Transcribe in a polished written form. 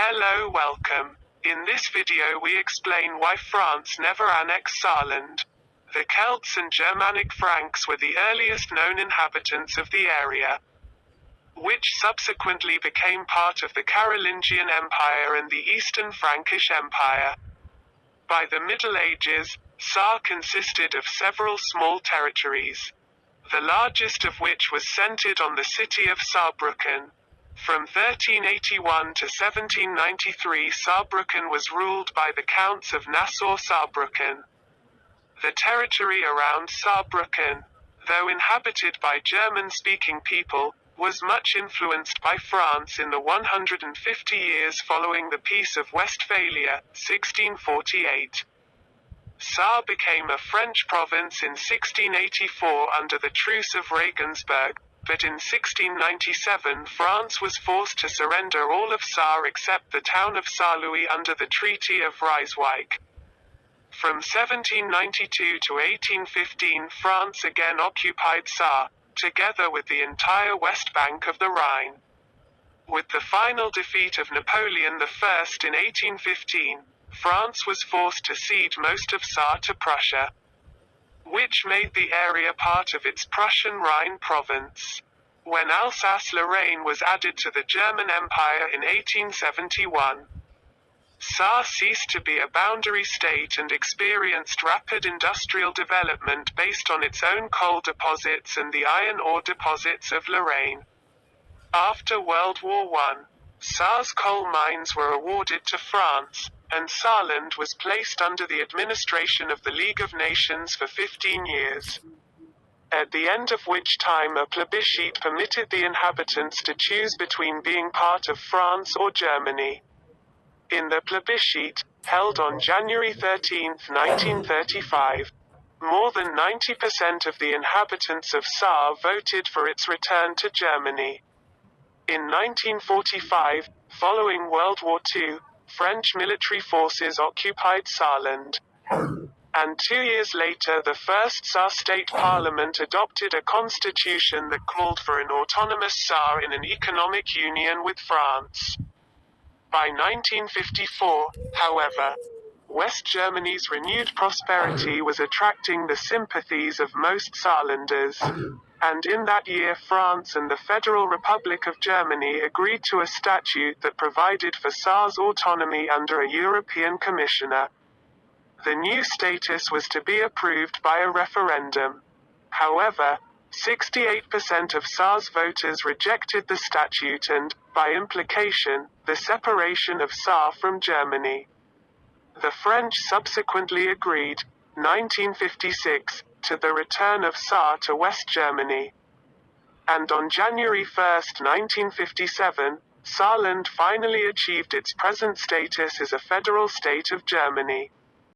Hello, welcome. In this video we explain why France never annexed Saarland. The Celts and Germanic Franks were the earliest known inhabitants of the area, which subsequently became part of the Carolingian Empire and the Eastern Frankish Empire. By the Middle Ages, Saar consisted of several small territories, the largest of which was centered on the city of Saarbrücken. From 1381 to 1793 Saarbrücken was ruled by the Counts of Nassau-Saarbrücken. The territory around Saarbrücken, though inhabited by German-speaking people, was much influenced by France in the 150 years following the Peace of Westphalia, 1648. Saar became a French province in 1684 under the Truce of Regensburg, but in 1697 France was forced to surrender all of Saar except the town of Saarlouis under the Treaty of Ryswyk. From 1792 to 1815 France again occupied Saar, together with the entire west bank of the Rhine. With the final defeat of Napoleon I in 1815, France was forced to cede most of Saar to Prussia, which made the area part of its Prussian Rhine province. When Alsace-Lorraine was added to the German Empire in 1871, Saar ceased to be a boundary state and experienced rapid industrial development based on its own coal deposits and the iron ore deposits of Lorraine. After World War I, Saar's coal mines were awarded to France, and Saarland was placed under the administration of the League of Nations for 15 years, at the end of which time a plebiscite permitted the inhabitants to choose between being part of France or Germany. In the plebiscite, held on January 13, 1935, more than 90% of the inhabitants of Saar voted for its return to Germany. In 1945, following World War II, French military forces occupied Saarland. And 2 years later the first Saar state parliament adopted a constitution that called for an autonomous Saar in an economic union with France. By 1954, however, West Germany's renewed prosperity was attracting the sympathies of most Saarlanders, and in that year France and the Federal Republic of Germany agreed to a statute that provided for Saar's autonomy under a European commissioner. The new status was to be approved by a referendum. However, 68% of Saar's voters rejected the statute and, by implication, the separation of Saar from Germany. The French subsequently agreed, 1956, to the return of Saar to West Germany. And on January 1, 1957, Saarland finally achieved its present status as a federal state of Germany.